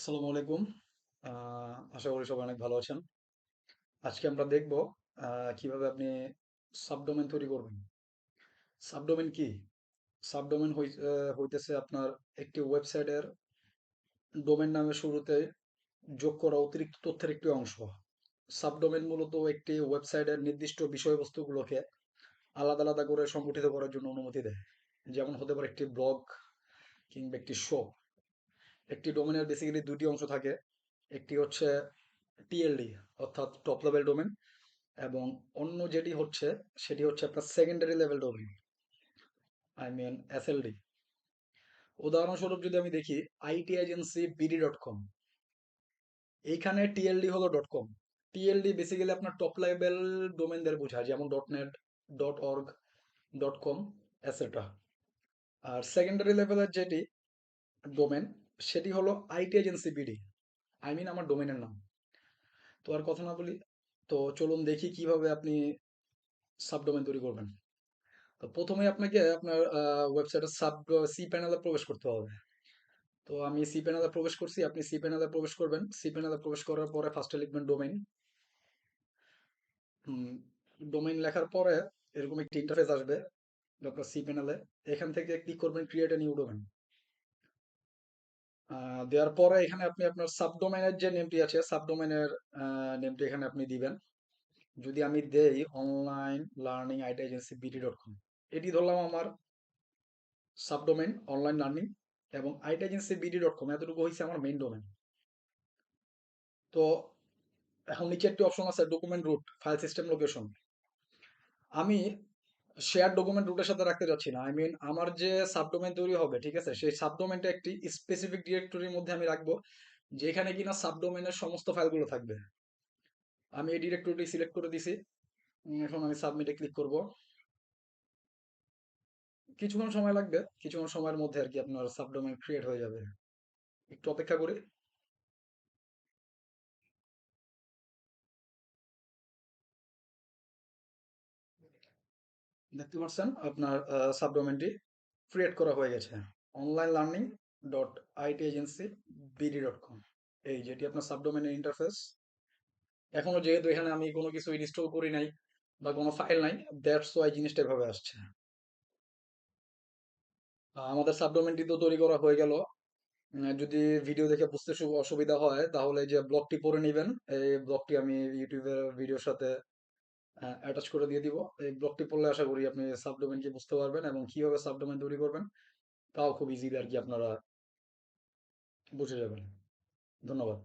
আসসালামু আলাইকুম। আশা করি সবাই অনেক ভালো আছেন। আজকে আমরা দেখব কিভাবে আপনি সাবডোমেন তৈরি করবেন। সাবডোমেন কি? সাবডোমেন হইতেছে আপনার একটি ওয়েবসাইটের ডোমেন নামের শুরুতে যোগ করা অতিরিক্ত তথ্যের একটি অংশ। সাবডোমেন মূলত একটি ওয়েবসাইটের নির্দিষ্ট বিষয়বস্তুগুলোকে আলাদা আলাদা করে সংগঠিত করার জন্য অনুমতি দেয়। যেমন হতে পারে একটি ব্লগ কিংবা একটি শো। একটি ডোমেনের বেসিক্যালি দুটি অংশ থাকে। একটি হচ্ছে টিএলডি অর্থাৎ টপ লেভেল ডোমেন, এবং অন্য যেটি হচ্ছে সেটি হচ্ছে আপনার সেকেন্ডারি লেভেল ডোমেন, এসএলডি। উদাহরণস্বরূপ যদি আমি দেখি itagencybd.com, এইখানে টিএলডি হলো .com। টিএলডি বেসিক্যালি আপনার টপ লেভেল ডোমেনদের বোঝায়, যেমন .net, .org, .com, এটসেট্রা। আর সেকেন্ডারি লেভেলের যেটি ডোমেন সেটি হলো itagencybd, আমার ডোমেনের নাম। তো আর কথা না বলি, তো চলুন দেখি কিভাবে আপনি সাবডোমেন তৈরি করবেন। তো প্রথমে আপনাকে আপনার ওয়েবসাইটের সি প্যানেলে প্রবেশ করতে হবে। তো আমি সি প্যানেলে প্রবেশ করছি, আপনি সি প্যানেলে প্রবেশ করবেন। সি প্যানেলে প্রবেশ করার পরে ফার্স্টে লিখবেন ডোমেইন। ডোমেইন লেখার পরে এরকম একটি ইন্টারফেস আসবে আপনার সি প্যানেলে। এখান থেকে ক্লিক করবেন ক্রিয়েট এ নিউ ডোমেইন। দেওয়ার পরে এখানে আপনি আপনার সাবডোমেইনের যে নেমটি আছে, সাবডোমেইনের নেমটি এখানে আপনি দিবেন। যদি আমি দেই অনলাইন লার্নিং itagencybd.com, এটি ধরলাম আমার সাবডোমেইন অনলাইন লার্নিং, এবং itagencybd.com এতটুকু হয়েছে আমার মেইন ডোমেন। তো এখন নিচে একটি অপশন আছে document root, file system location. আমি শেয়ার ডকুমেন্ট রুটের সাথে রাখতে যাচ্ছি না। আমার যে সাবডোমেইন তৈরি হবে, ঠিক আছে, সেই সাবডোমেইনটা একটি স্পেসিফিক ডিরেক্টরির মধ্যে আমি রাখবো, যেখানে কিনা সাবডোমেইনের সমস্ত ফাইলগুলো থাকবে। আমি এই ডিরেক্টরিটি সিলেক্ট করে দিছি। এখন আমি সাবমিটে ক্লিক করব। কিছুক্ষণ সময় লাগবে, কিছুক্ষণ সময়ের মধ্যে আর কি আপনার সাবডোমেইন ক্রিয়েট হয়ে যাবে। একটু অপেক্ষা করি। দেখতে পাচ্ছেন আপনার সাবডোমেনটি ক্রিয়েট করা হয়ে গেছে, অনলাইন লার্নিং .itagencybd.com। এই যেটি আপনার সাবডোমেনের ইন্টারফেস। এখনো যেহেতু এখানে আমি কোনো কিছু ইনস্টল করি নাই বা কোনো ফাইল নাই, দ্যাটস ওয়াই জিনিসটা এভাবে আসছে। আমাদের সাবডোমেনটি তো তৈরি করা হয়ে গেল। যদি ভিডিও দেখে বুঝতে অসুবিধা হয় তাহলে এই যে ব্লগটি পড়ে নেবেন। এই ব্লগটি আমি ইউটিউবের ভিডিওর সাথে অ্যাটাচ করে দিয়ে দিব। এই ব্লগটি পড়লে আশা করি আপনি সাবডোমেন কি বুঝতে পারবেন এবং কিভাবে সাবডোমেন তৈরি করবেন তাও খুব ইজিলি আর কি আপনারা বুঝে যাবেন। ধন্যবাদ।